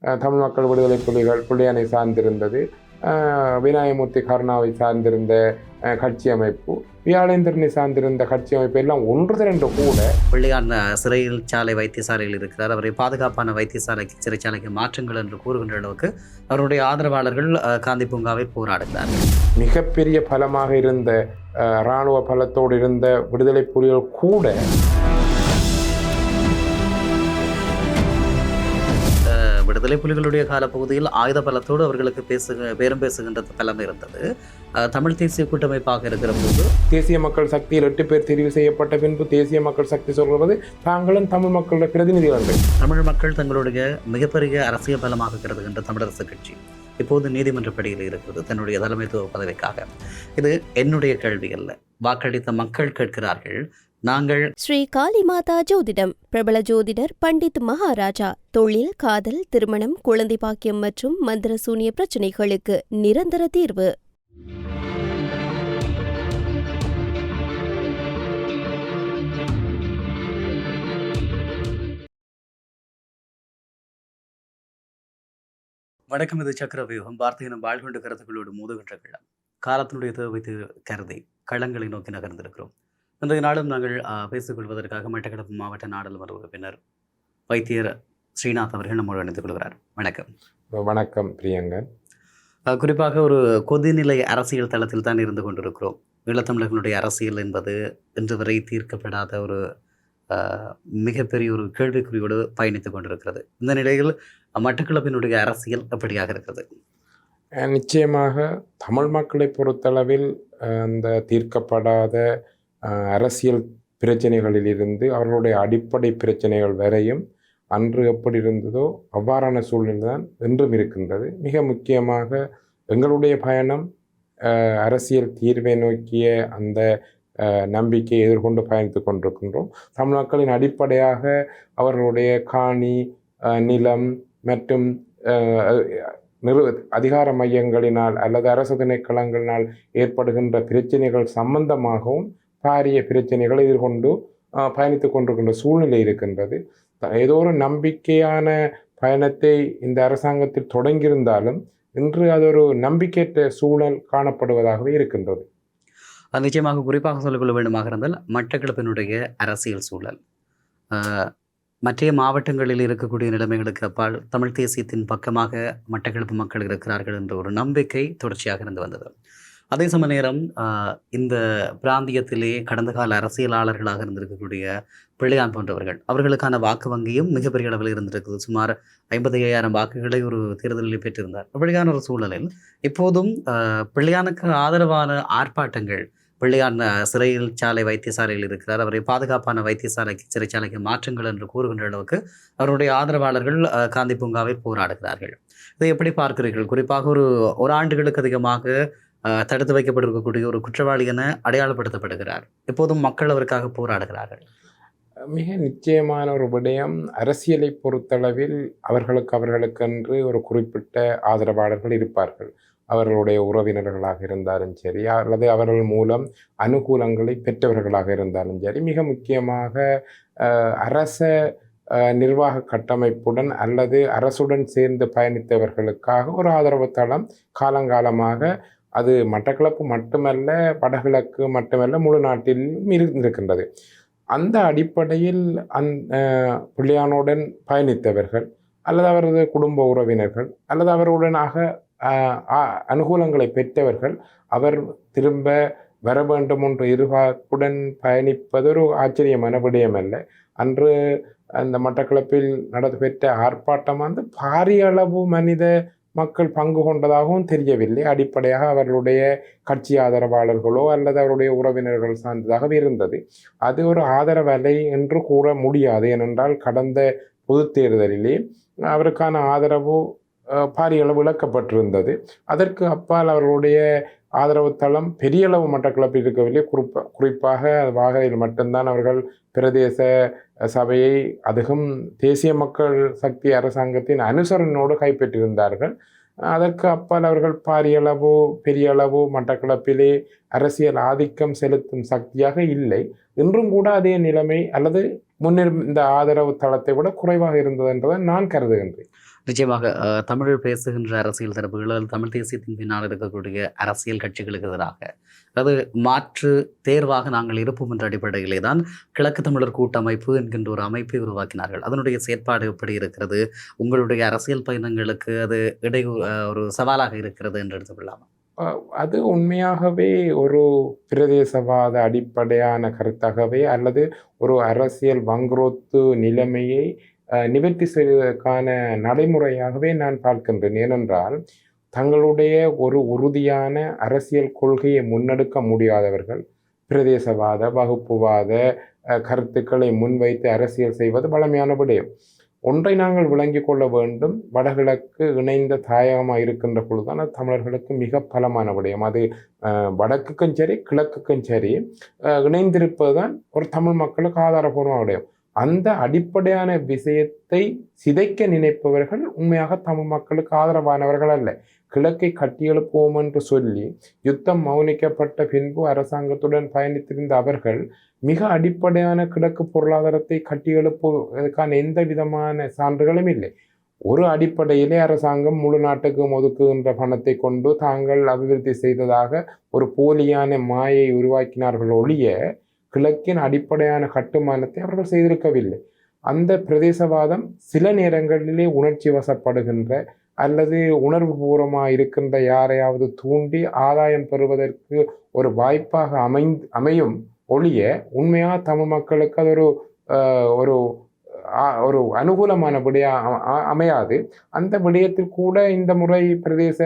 தமிழ் மக்கள் விடுதலை புலிகள் புள்ளியானை சார்ந்திருந்தது, விநாயகமூர்த்தி கருணாவை சார்ந்திருந்த கட்சி அமைப்பு, வியாழேந்திரனை சார்ந்திருந்த கட்சி அமைப்பு எல்லாம் ஒன்று திரண்டு கூட பிள்ளையான் சிறையில் சாலை வைத்தியசாலையில் இருக்கிறார். அவரை பாதுகாப்பான வைத்தியசாலைக்கு சிறைச்சாலைக்கு மாற்றுங்கள் என்று கூறுகின்ற அளவுக்கு அவருடைய ஆதரவாளர்கள் காந்தி பூங்காவில் போராடுகிறார்கள். மிகப்பெரிய பலமாக இருந்த இராணுவ பலத்தோடு இருந்த விடுதலை புலிகள் கூட விடுதலை புலிகளுடைய காலப்பகுதியில் ஆயுத பலத்தோடு அவர்களுக்கு பேரம் பேசுகின்ற பலம் இருந்தது. தமிழ் தேசிய கூட்டமைப்பாக இருக்கிற போது தேசிய மக்கள் சக்தியில் 8 பேர் தெரிவு செய்யப்பட்ட பின்பு தேசிய மக்கள் சக்தி சொல்கிறது தாங்களும் தமிழ் மக்களுடைய பிரதிநிதிகள். தமிழ் மக்கள் தங்களுடைய மிகப்பெரிய அரசியல் பலமாக கருதுகின்ற தமிழரசு கட்சி இப்போது நீதிமன்ற படியில் இருக்கிறது தன்னுடைய தலைமைத்துவ பதவிக்காக. இது என்னுடைய கேள்வி அல்ல, வாக்களித்த மக்கள் கேட்கிறார்கள். நாங்கள் ஸ்ரீ காளிமாதா ஜோதிடம் பிரபல ஜோதிடர் பண்டித் மகாராஜா. தொழில், காதல், திருமணம், குழந்தை பாக்கியம் மற்றும் மந்திர சூனிய பிரச்சனைகளுக்கு நிரந்தர தீர்வு. வணக்கம். இது சக்கரவியூகம். வார்த்தையினம் வாழ்கொண்டு கருத்துக்களோடு மோதுகின்ற களம். காலத்தினுடைய தேவை கருதி களங்களை நோக்கி நகர்ந்திருக்கிறோம். இன்றைய நாளும் நாங்கள் பேசிக்கொள்வதற்காக மட்டக்களப்பு மாவட்ட நாடாளுமன்ற உறுப்பினர் வைத்தியர் ஸ்ரீநாத் அவர்கள் நம்மோடு இணைத்துக் கொள்கிறார். வணக்கம். வணக்கம் பிரியங்கன். குறிப்பாக ஒரு கொதிநிலை அரசியல் தளத்தில் தான் இருந்து கொண்டிருக்கிறோம். ஈழத்தமிழர்களுடைய அரசியல் என்பது இன்று வரை தீர்க்கப்படாத ஒரு மிகப்பெரிய ஒரு கேள்விக்குறியோடு பயணித்துக் கொண்டிருக்கிறது. இந்த நிலையில் மட்டக்களப்பினுடைய அரசியல் எப்படியாக இருக்கிறது? நிச்சயமாக தமிழ் மக்களை பொறுத்தளவில் அந்த தீர்க்கப்படாத அரசியல் பிரச்சனைகளிலிருந்து அவர்களுடைய அடிப்படை பிரச்சனைகள் வரையும் அன்று எப்படி இருந்ததோ அவ்வாறான சூழ்நிலை தான் இன்றும் இருக்கின்றது. மிக முக்கியமாக எங்களுடைய பயணம் அரசியல் தீர்வை நோக்கிய அந்த நம்பிக்கையை எதிர்கொண்டு பயணித்து கொண்டிருக்கின்றோம். தமிழ் மக்களின் அடிப்படையாக அவர்களுடைய காணி, நிலம் மற்றும் அதிகார மையங்களினால் அல்லது அரசு திணைக்களங்களினால் ஏற்படுகின்ற பிரச்சனைகள் சம்பந்தமாகவும் பாரிய பிரச்சனைகளை எதிர்கொண்டு பயணித்து கொண்டிருக்கின்ற சூழ்நிலை இருக்கின்றது. ஏதோ ஒரு நம்பிக்கையான பயணத்தை இந்த அரசாங்கத்தில் தொடங்கியிருந்தாலும் இன்று அது ஒரு நம்பிக்கையற்ற சூழல் காணப்படுவதாகவே இருக்கின்றது. நிச்சயமாக குறிப்பாக சொல்லிக்கொள்ள வேண்டுமாக இருந்தால் மட்டக்களப்பினுடைய அரசியல் சூழல் மற்ற மாவட்டங்களில் இருக்கக்கூடிய நிலைமைகளுக்கு அப்பால் தமிழ் தேசியத்தின் பக்கமாக மட்டக்களப்பு மக்கள் இருக்கிறார்கள் என்ற ஒரு நம்பிக்கை தொடர்ச்சியாக இருந்து வந்தது. அதே சமய நேரம் இந்த பிராந்தியத்திலே கடந்த கால அரசியலாளர்களாக இருந்திருக்கக்கூடிய பிள்ளையான் போன்றவர்கள் அவர்களுக்கான வாக்கு வங்கியும் மிகப்பெரிய அளவில் இருந்திருக்குது. சுமார் 55,000 வாக்குகளை ஒரு தேர்தலில் பெற்றிருந்தார். அப்படியான ஒரு சூழலில் இப்போதும் பிள்ளையானுக்கு ஆதரவான ஆர்ப்பாட்டங்கள், பிள்ளையான் சிறையில் சாலை வைத்தியசாலையில் இருக்கிறார், அவரை பாதுகாப்பான வைத்தியசாலைக்கு சிறைச்சாலைக்கு மாற்றுங்கள் என்று கூறுகின்ற அளவுக்கு அவருடைய ஆதரவாளர்கள் காந்தி பூங்காவில் போராடுகிறார்கள். இதை எப்படி பார்க்கிறீர்கள்? குறிப்பாக ஒரு ஆண்டுகளுக்கு அதிகமாக தடுத்து வைக்கப்பட்டிருக்கக்கூடிய ஒரு குற்றவாளி என அடையாளப்படுத்தப்படுகிறார். இப்போதும் மக்கள் அவருக்காக போராடுகிறார்கள். மிக நிச்சயமான ஒரு விடயம், அரசியலை பொறுத்தளவில் அவர்களுக்கென்று ஒரு குறிப்பிட்ட ஆதரவாளர்கள் இருப்பார்கள். அவர்களுடைய உறவினர்களாக இருந்தாலும் சரி, அல்லது அவர்கள் மூலம் அனுகூலங்களை பெற்றவர்களாக இருந்தாலும் சரி, மிக முக்கியமாக அரச நிர்வாக கட்டமைப்புடன் அல்லது அரசுடன் சேர்ந்து பயணித்தவர்களுக்காக ஒரு ஆதரவு தளம் காலங்காலமாக அது மட்டக்களப்பு மட்டுமல்ல, வடகிழக்கு மட்டுமல்ல, முழு நாட்டிலும் இருக்கின்றது. அந்த அடிப்படையில் பிள்ளையானுடன் பயணித்தவர்கள் அல்லது அவரது குடும்ப உறவினர்கள் அல்லது அவருடனாக அனுகூலங்களை பெற்றவர்கள் அவர் திரும்ப வர வேண்டும் என்ற எதிர்பார்ப்புடன் பயணிப்பது ஒரு ஆச்சரியமான விடயமல்ல. அன்று அந்த மட்டக்களப்பில் நடைபெற்ற ஆர்ப்பாட்டம் பாரிய அளவு மனித மக்கள் பங்கு கொண்டதாகவும் தெரியவில்லை. அடிப்படையாக அவர்களுடைய கட்சி ஆதரவாளர்களோ அல்லது அவருடைய உறவினர்கள் சார்ந்ததாக இருந்தது. அது ஒரு ஆதரவு அலை என்று கூற முடியாது. ஏனென்றால் கடந்த பொது தேர்தலிலே அவருக்கான ஆதரவு பாரிய அளவு இழக்கப்பட்டிருந்தது. அதற்கு அப்பால் அவர்களுடைய ஆதரவு தளம் பெரிய அளவு மட்டக்களப்பில் இருக்கவில்லை. குறிப்பாக வாகரையில் மட்டும்தான் அவர்கள் பிரதேச சபையை அதுவும் தேசிய மக்கள் சக்தி அரசாங்கத்தின் அனுசரணையோடு கைப்பற்றியிருந்தார்கள். அதற்கு அப்பால் அவர்கள் பாரியளவோ பெரிய அளவோ மட்டக்களப்பிலே அரசியல் ஆதிக்கம் செலுத்தும் சக்தியாக இல்லை. இன்றும் கூட அதே நிலைமை அல்லது முன்னிருந்த ஆதரவு தளத்தை விட குறைவாக இருந்தது என்றதை நான் கருதுகின்றேன். நிச்சயமாக தமிழ் பேசுகின்ற அரசியல் தரப்புகள் அல்லது தமிழ் தேசியத்தின் பின்னால் இருக்கக்கூடிய அரசியல் கட்சிகளுக்கு எதிராக அதாவது மாற்று தேர்வாக நாங்கள் இருப்போம் என்ற அடிப்படையிலே தான் கிழக்கு தமிழர் கூட்டமைப்பு என்கின்ற ஒரு அமைப்பை உருவாக்கினார்கள். அதனுடைய செயற்பாடு எப்படி இருக்கிறது? உங்களுடைய அரசியல் பயணங்களுக்கு அது ஒரு சவாலாக இருக்கிறது என்று எடுத்துக்கொள்ளலாம். அது உண்மையாகவே ஒரு பிரதேசவாத அடிப்படையான கருத்தாகவே அல்லது ஒரு அரசியல் வங்குரோத்து நிலைமையை நிவர்த்தி செய்வதற்கான நடைமுறையாகவே நான் பார்க்கின்றேன். ஏனென்றால் தங்களுடைய ஒரு உறுதியான அரசியல் கொள்கையை முன்னெடுக்க முடியாதவர்கள் பிரதேசவாத வகுப்புவாத கருத்துக்களை முன்வைத்து அரசியல் செய்வது வளமையான விடயம். ஒன்றை நாங்கள் விளங்கி கொள்ள வேண்டும், வடகிழக்கு இணைந்த தாயகமாக இருக்கின்ற பொழுதுதான் அது தமிழர்களுக்கு மிக பலமான விடயம். அது வடக்குக்கும் சரி கிழக்குக்கும் சரி இணைந்திருப்பது தான் ஒரு தமிழ் மக்களுக்கு ஆதாரபூர்வமான விடயம். அந்த அடிப்படையான விஷயத்தை சிதைக்க நினைப்பவர்கள் உண்மையாக தமிழ் மக்களுக்கு ஆதரவானவர்கள் அல்ல. கிழக்கை கட்டியெழுப்புவோம் என்று சொல்லி யுத்தம் மௌனிக்கப்பட்ட பின்பு அரசாங்கத்துடன் பயணித்திருந்த அவர்கள் மிக அடிப்படையான கிழக்கு பொருளாதாரத்தை கட்டியெழுப்புவதற்கான எந்த விதமான சான்றுகளும் இல்லை. ஒரு அடிப்படையிலே அரசாங்கம் முழு நாட்டுக்கும் ஒதுக்குகின்ற பணத்தை கொண்டு தாங்கள் அபிவிருத்தி செய்ததாக ஒரு போலியான மாயை உருவாக்கினார்கள் ஒழிய கிழக்கின் அடிப்படையான கட்டுமானத்தை அவர்கள் செய்திருக்கவில்லை. அந்த பிரதேசவாதம் சில நேரங்களிலே உணர்ச்சி வசப்படுகின்ற அல்லது உணர்வு பூர்வமாக இருக்கின்ற யாரையாவது தூண்டி ஆதாயம் பெறுவதற்கு ஒரு வாய்ப்பாக அமையும் ஒழிய உண்மையாக தமிழ் மக்களுக்கு அது ஒரு ஒரு அனுகூலமான விடயம் அமையாது. அந்த விடயத்தில் கூட இந்த முறை பிரதேச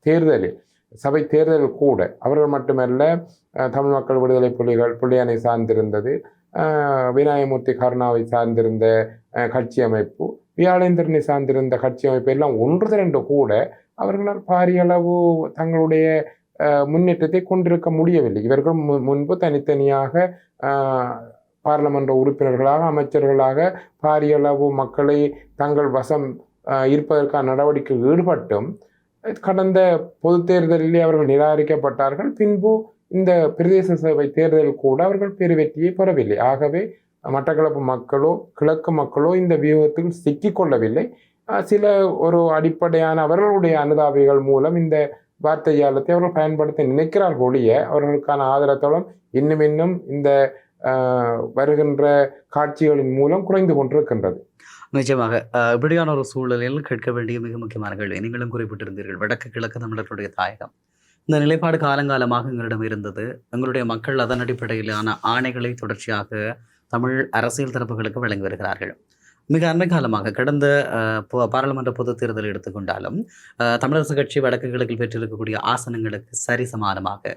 தேர்தலில் சபை தேர்தல் கூட அவர்கள் மட்டுமல்ல, தமிழ் மக்கள் விடுதலை புலிகளை சார்ந்திருந்தது, விநாயகமூர்த்தி கருணாவை சார்ந்திருந்த கட்சி அமைப்பு, வியாழேந்திரனை சார்ந்திருந்த கட்சி அமைப்பு எல்லாம் ஒன்று திரண்டு கூட அவர்களால் பாரிய அளவு தங்களுடைய முன்னேற்றத்தை கொண்டிருக்க முடியவில்லை. இவர்கள் முன்பு தனித்தனியாக பாராளுமன்ற உறுப்பினர்களாக அமைச்சர்களாக பாரிய அளவு மக்களை தங்கள் வசம் இருப்பதற்கான நடவடிக்கை ஈடுபட்டும் கடந்த பொது தேர்தலிலே அவர்கள் நிராகரிக்கப்பட்டார்கள். பின்பு இந்த பிரதேச சபை தேர்தல் கூட அவர்கள் பெரு வெற்றியை பெறவில்லை. ஆகவே மட்டக்களப்பு மக்களோ கிழக்கு மக்களோ இந்த வியூகத்தில் சிக்கிக்கொள்ளவில்லை. சில ஒரு அடிப்படையான அவர்களுடைய அனுதாபிகள் மூலம் இந்த வார்த்தை ஜாலத்தை அவர்கள் பயன்படுத்த நினைக்கிறார்கள் ஒழிய அவர்களுக்கான ஆதரத்தோളം இன்னும் இந்த வருகின்ற காட்சிகளின் மூலம் குறைந்து கொண்டிருக்கின்றது. நிச்சயமாக இப்படியான ஒரு சூழலில் கேட்க வேண்டிய மிக முக்கியமான கேள்வி, நீங்களும் குறிப்பிட்டிருந்தீர்கள் வடக்கு கிழக்கு தமிழர்களுடைய தாயகம். இந்த நிலைப்பாடு காலங்காலமாக எங்களிடம் இருந்தது. எங்களுடைய மக்கள் அதன் அடிப்படையிலான ஆணைகளை தொடர்ச்சியாக தமிழ் அரசியல் தரப்புகளுக்கு வழங்கி வருகிறார்கள். மிக அண்மை காலமாக கடந்த பாராளுமன்ற பொது தேர்தல் எடுத்துக்கொண்டாலும் தமிழரசு கட்சி வடக்கு கிழக்கில் பெற்றிருக்கக்கூடிய ஆசனங்களுக்கு சரி சமானமாக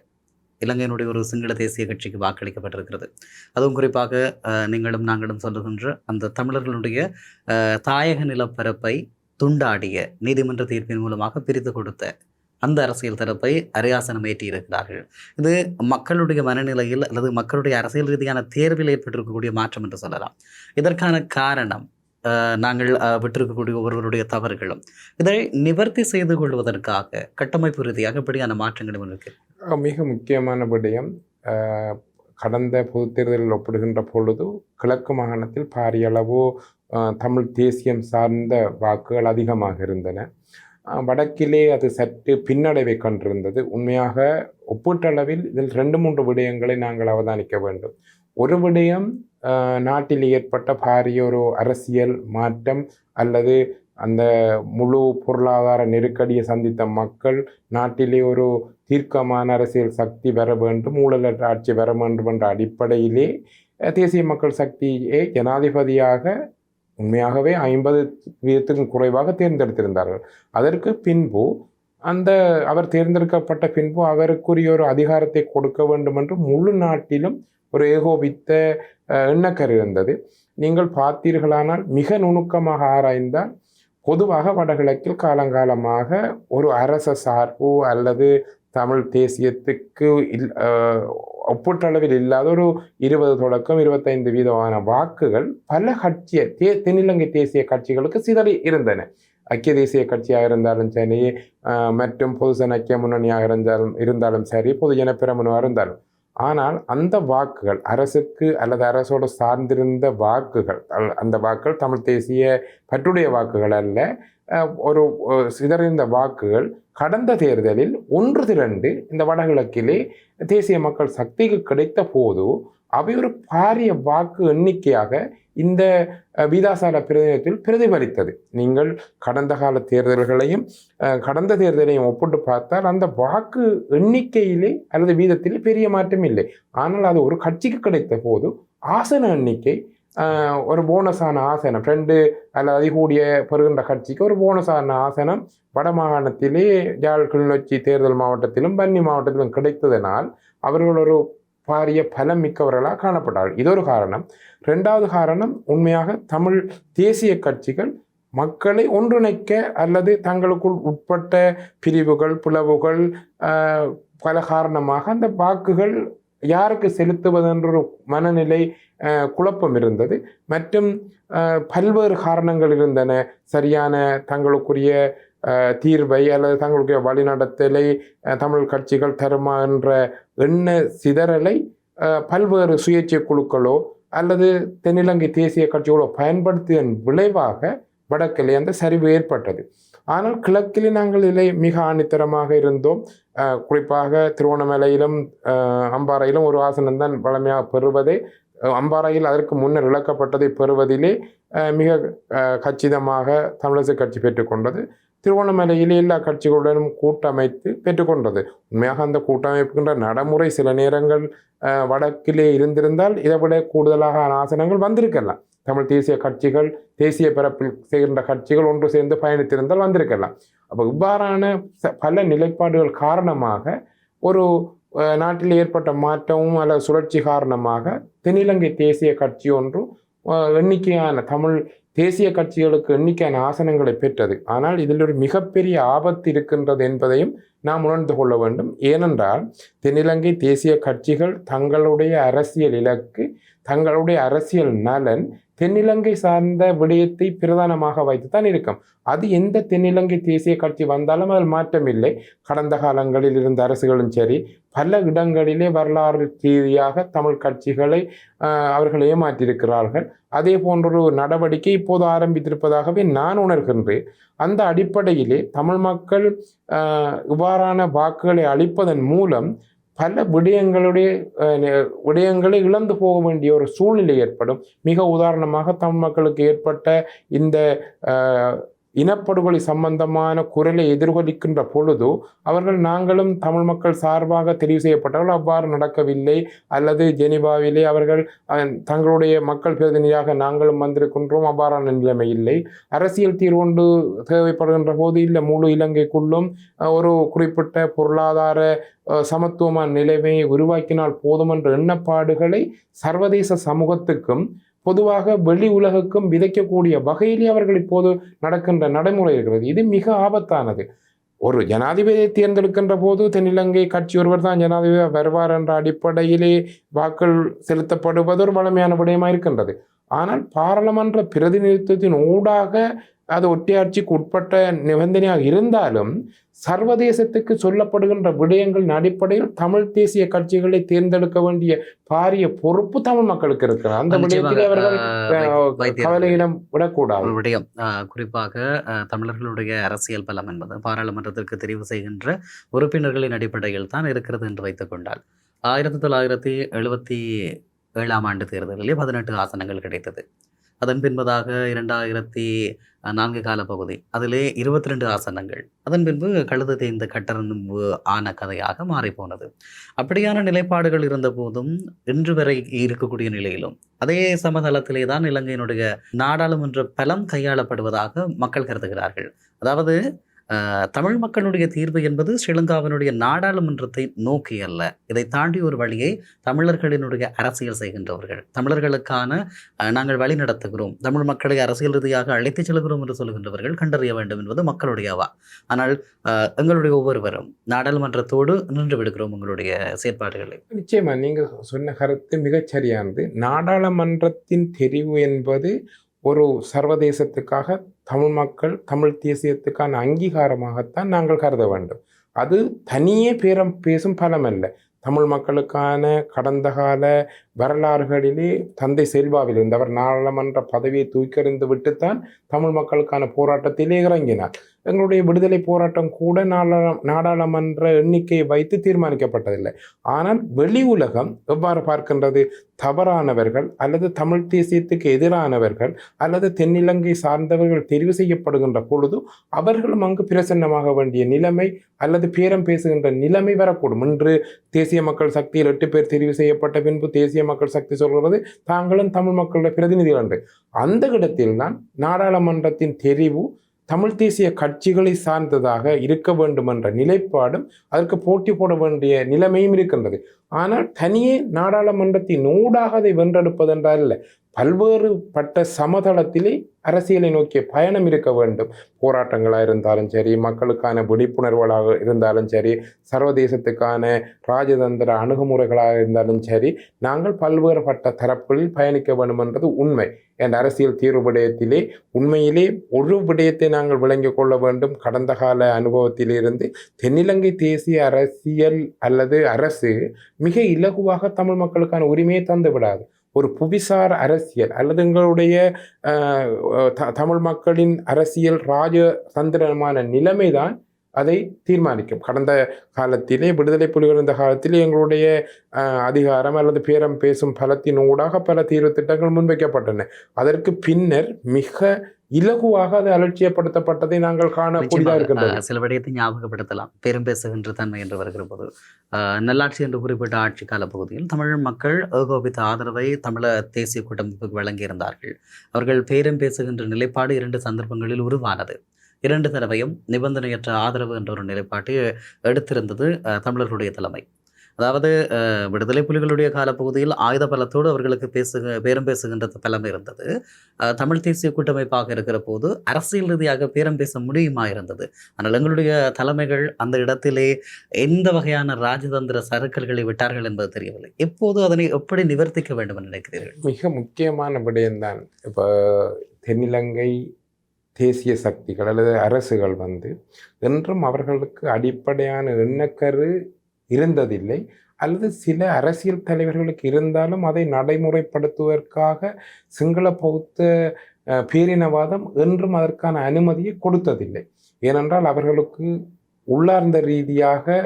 இலங்கையினுடைய ஒரு சிங்கள தேசிய கட்சிக்கு வாக்களிக்கப்பட்டிருக்கிறது. அதுவும் குறிப்பாக நீங்களும் நாங்களும் சொல்லுகின்ற அந்த தமிழர்களுடைய தாயக நிலப்பரப்பை துண்டாடிய நீதிமன்ற தீர்ப்பின் மூலமாக பிரித்து கொடுத்த அந்த அரசியல் தரப்பை அரியாசனம் ஏற்றியிருக்கிறார்கள். இது மக்களுடைய மனநிலையில் அல்லது மக்களுடைய அரசியல் ரீதியான தேர்வில் ஏற்பட்டிருக்கக்கூடிய மாற்றம் என்று சொல்லலாம். இதற்கான காரணம் நாங்கள் விட்டிருக்கக்கூடிய ஒருவருடைய தவறுகளும். இதை நிவர்த்தி செய்து கொள்வதற்காக கட்டமைப்பு ரீதியாக இப்படியான மாற்றங்களும் இருக்கு. மிக முக்கியமான விடயம், கடந்த பொது தேர்தலில் ஒப்பிடுகின்ற பொழுது கிழக்கு மாகாணத்தில் பாரிய அளவு தமிழ் தேசியம் சார்ந்த வாக்குகள் அதிகமாக இருந்தன. வடக்கிலே அது சற்று பின்னடைவை கண்டிருந்தது. உண்மையாக ஒப்பீட்டளவில் இதில் 2-3 விடயங்களை நாங்கள் அவதானிக்க வேண்டும். ஒரு விடயம், நாட்டில் ஏற்பட்ட பாரிய ஒரு அரசியல் மாற்றம் அல்லது அந்த முழு பொருளாதார நெருக்கடியை சந்தித்த மக்கள் நாட்டிலே ஒரு தீர்க்கமான அரசியல் சக்தி வர வேண்டும், ஊழலற்ற ஆட்சி வர வேண்டும் என்ற அடிப்படையிலே தேசிய மக்கள் சக்தியை ஜனாதிபதியாக உண்மையாகவே 50% குறைவாக தேர்ந்தெடுத்திருந்தார்கள். அதற்கு பின்பு அவர் தேர்ந்தெடுக்கப்பட்ட பின்பு அவருக்குரிய ஒரு அதிகாரத்தை கொடுக்க வேண்டும் என்று முழு நாட்டிலும் ஒரு ஏகோபித்த எண்ணக்கரு இருந்தது. நீங்கள் பார்த்தீர்களானால் மிக நுணுக்கமாக ஆராய்ந்தால் பொதுவாக வடகிழக்கில் காலங்காலமாக ஒரு அரச சார்பு அல்லது தமிழ் தேசியத்துக்கு ஒப்பீட்டளவில் இல்லாத ஒரு 20 தொடக்கம் 25% வாக்குகள் பல தென்னிலங்கை தேசிய கட்சிகளுக்கு சிதறி இருந்தன. ஐக்கிய தேசிய கட்சியாக இருந்தாலும் சரி, மற்றும் பொதுஜன ஐக்கிய முன்னணியாக இருந்தாலும் சரி, பொதுஜன பிரமுனவாக இருந்தாலும். ஆனால் அந்த வாக்குகள் அரசுக்கு அல்லது அரசோடு சார்ந்திருந்த வாக்குகள், அந்த வாக்குகள் தமிழ் தேசிய பற்றுடைய வாக்குகள் அல்ல, ஒரு சிதறிந்த வாக்குகள் கடந்த தேர்தலில் ஒன்று திரண்டு இந்த வடகிழக்கிலே தேசிய மக்கள் சக்திக்கு கிடைத்த போது அவை ஒரு பாரிய வாக்கு எண்ணிக்கையாக இந்த வீதாசார பிரதிநிதித்தில் பிரதிபலித்தது. நீங்கள் கடந்த கால தேர்தல்களையும் கடந்த தேர்தலையும் ஒப்பிட்டு பார்த்தால் அந்த வாக்கு எண்ணிக்கையிலே அல்லது வீதத்திலே பெரிய மாற்றம் இல்லை. ஆனால் அது ஒரு கட்சிக்கு கிடைத்த போது ஆசன எண்ணிக்கை ஒரு போனஸான ஆசனம் 2 அல்லது அதிகூடிய பெறுகின்ற கட்சிக்கு ஒரு போனஸான ஆசனம் வடமாகாணத்திலே யாழ் கிளிநொச்சி தேர்தல் மாவட்டத்திலும் வன்னி மாவட்டத்திலும் கிடைத்ததனால் அவர்கள் ஒரு பாரிய பலம் மிக்கவர்களாக காணப்பட்டார்கள். இது ஒரு காரணம். 2வது காரணம், உண்மையாக தமிழ் தேசிய கட்சிகள் மக்களை ஒன்றிணைக்க அல்லது தங்களுக்குள் உட்பட்ட பிரிவுகள் பிளவுகள் பல காரணமாக அந்த வாக்குகள் யாருக்கு செலுத்துவது என்ற ஒரு மனநிலை குழப்பம் இருந்தது. மற்றும் பல்வேறு காரணங்கள் இருந்தன. சரியான தங்களுக்குரிய தீர்வை அல்லது தங்களுடைய வழிநடத்தலை தமிழ் கட்சிகள் தருமா என்ற எண்ண சிதறலை பல்வேறு சுயேட்சை குழுக்களோ அல்லது தென்னிலங்கை தேசிய கட்சிகளோ பயன்படுத்தியதன் விளைவாக வடக்கிலே அந்த சரிவு ஏற்பட்டது. ஆனால் கிழக்கிலே நாங்கள் இதில் மிக ஆணித்தரமாக இருந்தோம். குறிப்பாக திருவண்ணாமலையிலும் அம்பாறையிலும் ஒரு ஆசனம்தான் வளமையாக பெறுவதே. அம்பாறையில் அதற்கு முன்னர் இழக்கப்பட்டதை பெறுவதிலே மிக கச்சிதமாக தமிழரசு கட்சி பெற்றுக்கொண்டது. திருவண்ணாமலையிலே எல்லா கட்சிகளுடனும் கூட்டமைத்து பெற்றுக்கொண்டது. உண்மையாக அந்த கூட்டமைப்புகின்ற நடைமுறை சில நேரங்கள் வடக்கிலே இருந்திருந்தால் இதை விட கூடுதலாக ஆசனங்கள் வந்திருக்கலாம். தமிழ் தேசிய கட்சிகள் தேசிய பரப்பில் சேர்ந்த கட்சிகள் ஒன்று சேர்ந்து பயணித்திருந்தால் வந்திருக்கலாம். அப்போ இவ்வாறான பல நிலைப்பாடுகள் காரணமாக ஒரு நாட்டில் ஏற்பட்ட மாற்றமும் அல்லது சுழற்சி காரணமாக தென்னிலங்கை தேசிய கட்சி ஒன்று எண்ணிக்கையான தமிழ் தேசிய கட்சிகளுக்கு எண்ணிக்கையான ஆசனங்களை பெற்றது. ஆனால் இதில் ஒரு மிகப்பெரிய ஆபத்து இருக்கின்றது என்பதையும் நாம் உணர்ந்து கொள்ள வேண்டும். ஏனென்றால் தென்னிலங்கை தேசிய கட்சிகள் தங்களுடைய அரசியல் இலக்கு, தங்களுடைய அரசியல் நலன் தென்னிலங்கை சார்ந்த விடயத்தை பிரதானமாக வைத்துத்தான் இருக்கும். அது எந்த தென்னிலங்கை தேசிய கட்சி வந்தாலும் அதில் மாற்றம் இல்லை. கடந்த காலங்களில் இருந்த அரசுகளும் சரி, பல இடங்களிலே வரலாறு ரீதியாக தமிழ் கட்சிகளை அவர்கள் ஏமாற்றியிருக்கிறார்கள். அதே போன்றொரு நடவடிக்கை இப்போது ஆரம்பித்திருப்பதாகவே நான் உணர்கின்றேன். அந்த அடிப்படையிலே தமிழ் மக்கள் இவ்வாறான வாக்குகளை அளிப்பதன் மூலம் பல விடயங்களை இழந்து போக வேண்டிய ஒரு சூழ்நிலை ஏற்படும். மிக உதாரணமாக தமிழ் மக்களுக்கு ஏற்பட்ட இந்த இனப்படுகொலை சம்பந்தமான குரலை எதிர்கொள்கின்ற பொழுது அவர்கள் நாங்களும் தமிழ் மக்கள் சார்பாக தெரிவு செய்யப்பட்டவர்கள் அவ்வாறு நடக்கவில்லை, அல்லது ஜெனிவாவிலே அவர்கள் தங்களுடைய மக்கள் பிரதிநிதியாக நாங்களும் வந்திருக்கின்றோம், அவ்வாறான நிலைமை இல்லை. அரசியல் தீர்வு ஒன்று தேவைப்படுகின்ற போது இல்லை முழு இலங்கைக்குள்ளும் ஒரு குறிப்பிட்ட பொருளாதார சமத்துவமான நிலைமையை உருவாக்கினால் போதும் என்ற எண்ணப்பாடுகளை சர்வதேச சமூகத்துக்கும் பொதுவாக வெளி உலகுக்கும் விதைக்கக்கூடிய வகையிலே அவர்கள் இப்போது நடக்கின்ற நடைமுறை இருக்கிறது. இது மிக ஆபத்தானது. ஒரு ஜனாதிபதியை தேர்ந்தெடுக்கின்ற போது தென்னிலங்கை கட்சி ஒருவர் தான் ஜனாதிபதி வருவார் என்ற அடிப்படையிலே வாக்கள் செலுத்தப்படுவது ஒரு வலிமையான விடயமாக இருக்கின்றது. ஆனால் பாராளுமன்ற பிரதிநிதித்துவத்தின் ஊடாக அது ஒற்றையாட்சிக்கு உட்பட்ட நிபந்தனையாக இருந்தாலும் சர்வதேசத்துக்கு சொல்லப்படுகின்ற விடயங்களின் அடிப்படையில் தமிழ் தேசிய கட்சிகளை தேர்ந்தெடுக்க வேண்டிய பாரிய பொறுப்பு தமிழ் மக்களுக்கு இருக்கிறார். அந்த விடயத்தில் அவர்கள் கவலையிடம் விடக்கூடாது. விடயம் குறிப்பாக தமிழர்களுடைய அரசியல் பலம் என்பது பாராளுமன்றத்திற்கு தெரிவு செய்கின்ற உறுப்பினர்களின் அடிப்படையில் தான் இருக்கிறது என்று வைத்துக் கொண்டால் 1977 ஆண்டு தேர்தலிலே 18 ஆசனங்கள் கிடைத்தது. அதன் பின்பதாக 2004 காலப்பகுதி அதிலே 22 ஆசனங்கள். அதன் பின்பு கழுது தேய்ந்த கட்டரம்பு ஆன கதையாக மாறிப்போனது. அப்படியான நிலைப்பாடுகள் இருந்த போதும் இன்று வரை இருக்கக்கூடிய நிலையிலும் அதே சமதளத்திலே தான் இலங்கையினுடைய நாடாளுமன்ற பலம் கையாளப்படுவதாக மக்கள் கருதுகிறார்கள். அதாவது தமிழ் மக்களுடைய தீர்வு என்பது ஸ்ரீலங்காவினுடைய நாடாளுமன்றத்தை நோக்கி அல்ல, இதை தாண்டி ஒரு வழியை தமிழர்களினுடைய அரசியல் செய்கின்றவர்கள், தமிழர்களுக்கான நாங்கள் வழி நடத்துகிறோம், தமிழ் மக்களை அரசியல் ரீதியாக அழைத்துச் செல்கிறோம் என்று சொல்கின்றவர்கள் கண்டறிய வேண்டும் என்பது மக்களுடைய அவா. ஆனால் எங்களுடைய ஒவ்வொருவரும் நாடாளுமன்றத்தோடு நின்று விடுகிறோம் உங்களுடைய செயற்பாடுகளை. நிச்சயமா நீங்க சொன்ன கருத்து மிகச்சரியானது. நாடாளுமன்றத்தின் தெரிவு என்பது ஒரு சர்வதேசத்துக்காக தமிழ் மக்கள் தமிழ் தேசியத்துக்கான அங்கீகாரமாகத்தான் நாங்கள் கருத வேண்டும். அது தனியே பேரம் பேசும் பலம் அல்ல. தமிழ் மக்களுக்கான கடந்த கால வரலாறுகளிலே தந்தை செல்வாவில் இருந்தவர் நாடாளுமன்ற பதவியை தூக்கெறிந்து விட்டுத்தான் தமிழ் மக்களுக்கான போராட்டத்திலே இறங்கினார். எங்களுடைய விடுதலை போராட்டம் கூட நாடாளுமன்ற எண்ணிக்கையை வைத்து தீர்மானிக்கப்பட்டதில்லை. ஆனால் வெளி உலகம் எவ்வாறு பார்க்கின்றது? தவறானவர்கள் அல்லது தமிழ் தேசியத்துக்கு எதிரானவர்கள் அல்லது தென்னிலங்கை சார்ந்தவர்கள் தெரிவு செய்யப்படுகின்ற பொழுது அவர்களும் அங்கு பிரசன்னமாக வேண்டிய நிலைமை அல்லது பேரம் பேசுகின்ற நிலைமை வரக்கூடும். இன்று தேசிய மக்கள் சக்தியில் 8 பேர் தெரிவு செய்யப்பட்ட பின்பு தேசிய மக்கள் சக்தி சொல்கிறது தாங்களும் தமிழ் மக்களுடைய பிரதிநிதிகள் என்று. அந்த இடத்தில்தான் நாடாளுமன்றத்தின் தெரிவு தமிழ் தேசிய கட்சிகளை சார்ந்ததாக இருக்க வேண்டும் என்ற நிலைப்பாடும் அதற்கு போட்டி போட வேண்டிய நிலைமையும் இருக்கின்றது. ஆனால் தனியே நாடாளுமன்றத்தின் ஊடாக அதை வென்றெடுப்பதென்றால் இல்லை, பல்வேறுபட்ட சமதளத்திலே அரசியலை நோக்கிய பயணம் இருக்க வேண்டும். போராட்டங்களாக இருந்தாலும் சரி, மக்களுக்கான விழிப்புணர்வுகளாக இருந்தாலும் சரி, சர்வதேசத்துக்கான ராஜதந்திர அணுகுமுறைகளாக இருந்தாலும் சரி, நாங்கள் பல்வேறுபட்ட தரப்பில் பயணிக்க வேண்டும் என்றது உண்மை. என் அரசியல் தீர்வு விடயத்திலே உண்மையிலே ஒரு விடயத்தை நாங்கள் விளங்கிக் கொள்ள வேண்டும். கடந்த கால அனுபவத்திலிருந்து தென்னிலங்கை தேசிய அரசியல் அல்லது அரசு மிக இலகுவாக தமிழ் மக்களுக்கான உரிமையை தந்து விடாது. ஒரு புவிசார் அரசியல் அல்லது எங்களுடைய தமிழ் மக்களின் அரசியல் ராஜதந்திரமான நிலைமைதான் அதை தீர்மானிக்கும். கடந்த காலத்திலே விடுதலை புலிகள் இருந்த காலத்திலே எங்களுடைய அதிகாரம் அல்லது பேரம் பேசும் பலத்தின் ஊடாக பல தீர்வு திட்டங்கள் முன்வைக்கப்பட்டன. அதற்கு பின்னர் மிக இலகுவாக அது அலட்சியப்படுத்தப்பட்டதை நாங்கள் காணக்கூடியதாக இருக்கின்றது. சில விடயத்தை ஞாபகப்படுத்தலாம். பேரம் பேசுகின்ற தன்மை என்று வருகிற போது நல்லாட்சி என்று குறிப்பிட்ட ஆட்சி கால பகுதியில் தமிழ் மக்கள் ஏகோபித்த ஆதரவை தமிழ தேசிய கூட்டமைப்புக்கு வழங்கியிருந்தார்கள். அவர்கள் பேரம் பேசுகின்ற நிலைப்பாடு 2 சந்தர்ப்பங்களில் உருவானது. 2 தடவையும் நிபந்தனையற்ற ஆதரவு என்ற ஒரு நிலைப்பாட்டை எடுத்திருந்தது தமிழர்களுடைய தலைமை. அதாவது விடுதலை புலிகளுடைய காலப்பகுதியில் ஆயுத பலத்தோடு அவர்களுக்கு பேரம் பேசுகின்ற பலம் இருந்தது. தமிழ் தேசிய கூட்டமைப்பாக இருக்கிற போது அரசியல் ரீதியாக பேரம் பேச முடியுமா இருந்தது. ஆனால் எங்களுடைய தலைமைகள் அந்த இடத்திலே எந்த வகையான ராஜதந்திர சறுக்கல்களை விட்டார்கள் என்பது தெரியவில்லை. எப்போது அதனை எப்படி நிவர்த்திக்க வேண்டும் என்று நினைக்கிறீர்கள்? மிக முக்கியமான விடயம்தான். இப்போ தென்னிலங்கை தேசிய சக்திகள் அல்லது அரசுகள் என்றும் அவர்களுக்கு அடிப்படையான எண்ணக்கரு இருந்ததில்லை, அல்லது சில அரசியல் தலைவர்களுக்கு இருந்தாலும் அதை நடைமுறைப்படுத்துவதற்காக சிங்கள பௌத்த பேரினவாதம் என்றும் அதற்கான அனுமதியை கொடுத்ததில்லை. ஏனென்றால் அவர்களுக்கு உள்ளார்ந்த ரீதியாக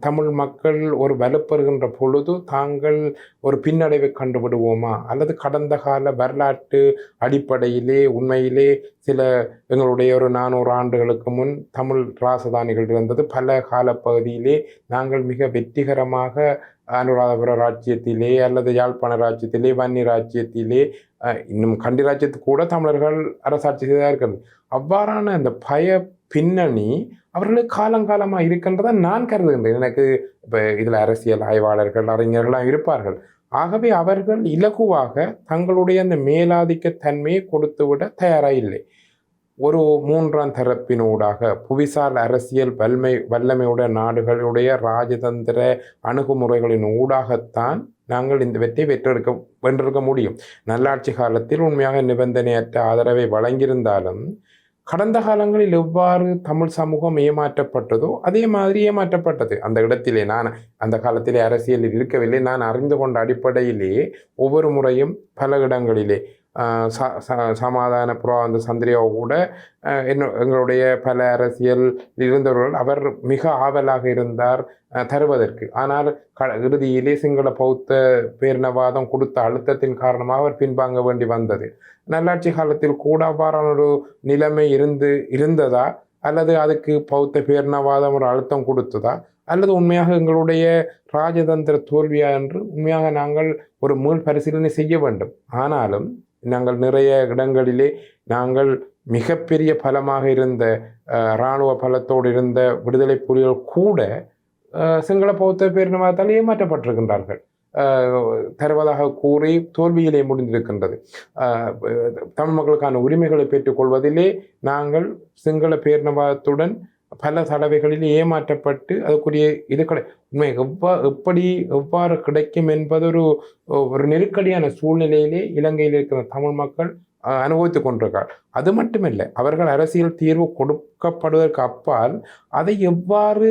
தமிழ் மக்கள் ஒரு வலுப்பெறுகின்ற பொழுது தாங்கள் ஒரு பின்னடைவை கண்டுவிடுவோமா அல்லது கடந்த கால வரலாற்று அடிப்படையிலே உண்மையிலே சில எங்களுடைய ஒரு 400 ஆண்டுகளுக்கு முன் தமிழ் ராசதானிகள் இருந்தது. பல காலப்பகுதியிலே நாங்கள் மிக வெற்றிகரமாக அனுராதபுர ராஜ்யத்திலே அல்லது யாழ்ப்பாண ராஜ்யத்திலே வன்னி ராஜ்யத்திலே இன்னும் கண்டி ராஜ்யத்துக்கு கூட தமிழர்கள் அரசாட்சி செய்ததாக இருக்கிறது. அவ்வாறான அந்த பய பின்னணி அவர்களுக்கு காலங்காலமாக இருக்கின்றதை நான் கருதுகின்றேன். எனக்கு இப்போ இதில் அரசியல் ஆய்வாளர்கள் அறிஞர்களாக இருப்பார்கள். ஆகவே அவர்கள் இலகுவாக தங்களுடைய அந்த மேலாதிக்க தன்மையை கொடுத்துவிட தயாராக இல்லை. ஒரு 3ஆம் தரப்பினூடாக புவிசார் அரசியல் வல்லமையுடைய நாடுகளுடைய ராஜதந்திர அணுகுமுறைகளின் ஊடாகத்தான் நாங்கள் இந்த வென்றெடுக்க முடியும். நல்லாட்சி காலத்தில் உண்மையாக நிபந்தனையற்ற ஆதரவை வழங்கியிருந்தாலும் கடந்த காலங்களில் எவ்வாறு தமிழ் சமூகம் ஏமாற்றப்பட்டதோ அதே மாதிரி ஏமாற்றப்பட்டது. அந்த இடத்திலே நான் அந்த காலத்திலே அரசியலில் இருக்கவில்லை. நான் அறிந்து கொண்ட அடிப்படையிலேயே ஒவ்வொரு முறையும் பல இடங்களிலே சமாதான புறாந்த சந்திரியா கூட எங்களுடைய பல அரசியல் இருந்தவர்கள் அவர் மிக ஆவலாக இருந்தார் தருவதற்கு. ஆனால் இறுதியிலே சிங்கள பௌத்த பேரினவாதம் கொடுத்த அழுத்தத்தின் காரணமாக அவர் பின்வாங்க வேண்டி வந்தது. நல்லாட்சி காலத்தில் கூட அவ்வாறான ஒரு நிலைமை இருந்ததா அல்லது அதுக்கு பௌத்த பேரினவாதம் ஒரு அழுத்தம் கொடுத்ததா அல்லது உண்மையாக எங்களுடைய ராஜதந்திர தோல்வியா என்று உண்மையாக நாங்கள் ஒரு மீள் பரிசீலனை செய்ய வேண்டும். ஆனாலும் நாங்கள் நிறைய இடங்களிலே நாங்கள் மிகப்பெரிய பலமாக இருந்த இராணுவ பலத்தோடு இருந்த விடுதலை புலிகள் கூட சிங்கள பௌத்த பேரினவாதத்தால் ஏமாற்றப்பட்டிருக்கின்றார்கள் தருவதாக கூறி தோல்வியிலே முடிந்திருக்கின்றது. தமிழ் மக்களுக்கான உரிமைகளை பெற்றுக்கொள்வதிலே நாங்கள் சிங்கள பேரினவாதத்துடன் பல தடவைகளில் ஏமாற்றப்பட்டு அதுக்குரிய உண்மை எவ்வாறு கிடைக்கும் என்பது ஒரு நெருக்கடியான சூழ்நிலையிலே இலங்கையில் இருக்கிற தமிழ் மக்கள் அனுபவித்துக் கொண்டிருக்கார். அது மட்டுமில்லை, அவர்கள் அரசியல் தீர்வு கொடுக்கப்படுவதற்கு அப்பால் அதை எவ்வாறு